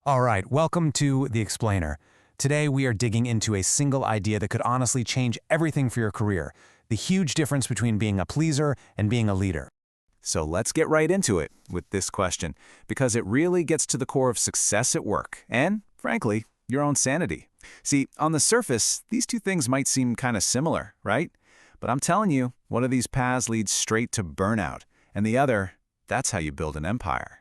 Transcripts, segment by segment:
All right, welcome to The Explainer. Today we are digging into a single idea that could honestly change everything for your career, the huge difference between being a pleaser and being a leader. So let's get right into it with this question, because it really gets to the core of success at work and, frankly, your own sanity. See, on the surface, these two things might seem kind of similar, right? But I'm telling you, one of these paths leads straight to burnout, and the other, that's how you build an empire.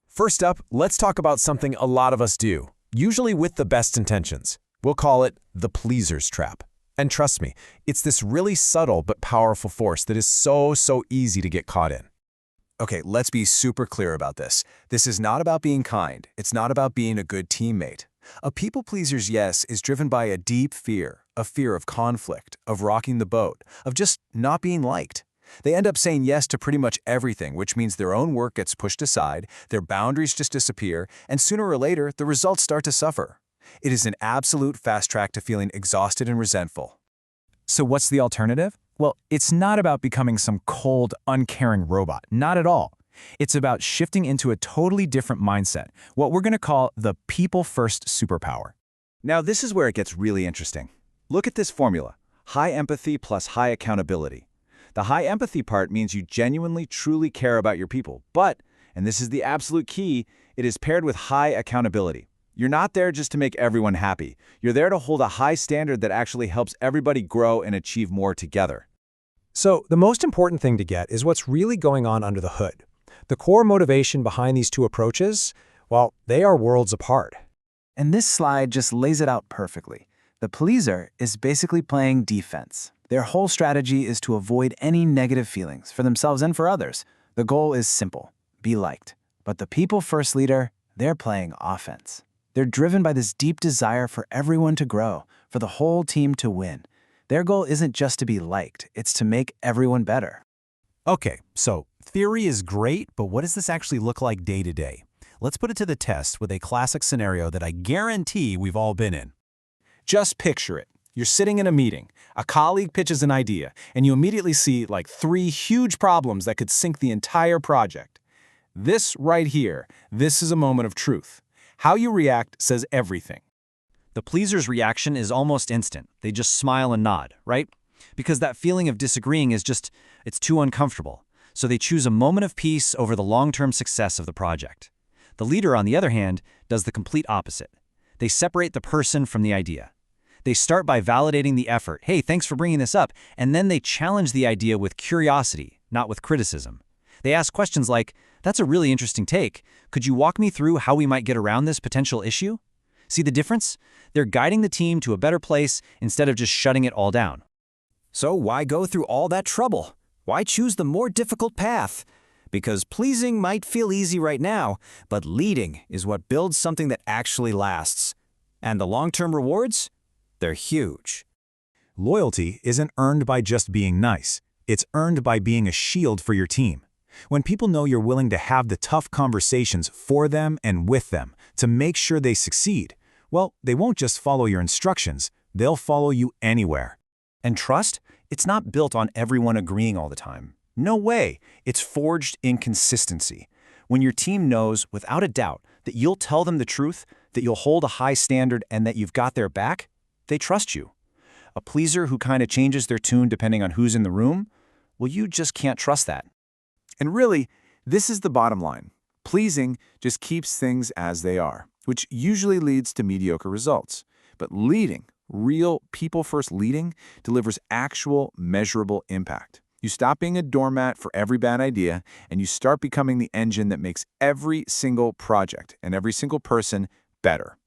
First up, let's talk about something a lot of us do, usually with the best intentions. We'll call it the pleaser's trap. And trust me, it's this really subtle but powerful force that is so easy to get caught in. Okay, let's be super clear about this. This is not about being kind. It's not about being a good teammate. A people pleaser's yes is driven by a deep fear, a fear of conflict, of rocking the boat, of just not being liked. They end up saying yes to pretty much everything, which means their own work gets pushed aside, their boundaries just disappear, and sooner or later, the results start to suffer. It is an absolute fast track to feeling exhausted and resentful. So what's the alternative? Well, it's not about becoming some cold, uncaring robot. Not at all. It's about shifting into a totally different mindset, what we're going to call the people-first superpower. Now, this is where it gets really interesting. Look at this formula: high empathy plus high accountability. The high empathy part means you genuinely, truly care about your people. But, and this is the absolute key, it is paired with high accountability. You're not there just to make everyone happy. You're there to hold a high standard that actually helps everybody grow and achieve more together. So the most important thing to get is what's really going on under the hood. The core motivation behind these two approaches, well, they are worlds apart. And this slide just lays it out perfectly. The pleaser is basically playing defense. Their whole strategy is to avoid any negative feelings for themselves and for others. The goal is simple: be liked. But the people-first leader, they're playing offense. They're driven by this deep desire for everyone to grow, for the whole team to win. Their goal isn't just to be liked, it's to make everyone better. Okay, so theory is great, but what does this actually look like day to day? Let's put it to the test with a classic scenario that I guarantee we've all been in. Just picture it. You're sitting in a meeting, a colleague pitches an idea, and you immediately see like 3 huge problems that could sink the entire project. This right here, this is a moment of truth. How you react says everything. The pleaser's reaction is almost instant. They just smile and nod, right? Because that feeling of disagreeing is it's too uncomfortable. So they choose a moment of peace over the long-term success of the project. The leader, on the other hand, does the complete opposite. They separate the person from the idea. They start by validating the effort. Hey, thanks for bringing this up. And then they challenge the idea with curiosity, not with criticism. They ask questions like, that's a really interesting take. Could you walk me through how we might get around this potential issue? See the difference? They're guiding the team to a better place instead of just shutting it all down. So why go through all that trouble? Why choose the more difficult path? Because pleasing might feel easy right now, but leading is what builds something that actually lasts. And the long-term rewards? They're huge. Loyalty isn't earned by just being nice. It's earned by being a shield for your team. When people know you're willing to have the tough conversations for them and with them to make sure they succeed, well, they won't just follow your instructions, they'll follow you anywhere. And trust? It's not built on everyone agreeing all the time. No way. It's forged in consistency. When your team knows, without a doubt, that you'll tell them the truth, that you'll hold a high standard, and that you've got their back, they trust you. A pleaser who kind of changes their tune depending on who's in the room, well, you just can't trust that. And really, this is the bottom line. Pleasing just keeps things as they are, which usually leads to mediocre results. But leading, real people-first leading, delivers actual, measurable impact. You stop being a doormat for every bad idea, and you start becoming the engine that makes every single project and every single person better.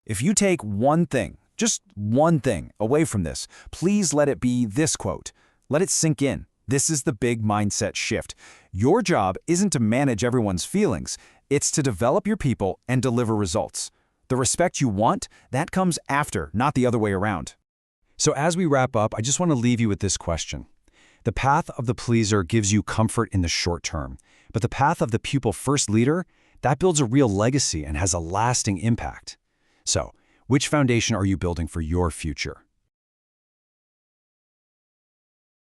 If you take one thing, just one thing, away from this, please let it be this quote. Let it sink in. This is the big mindset shift. Your job isn't to manage everyone's feelings. It's to develop your people and deliver results. The respect you want, that comes after, not the other way around. So as we wrap up, I just want to leave you with this question. The path of the pleaser gives you comfort in the short term, but the path of the people-first leader, that builds a real legacy and has a lasting impact. So, which foundation are you building for your future?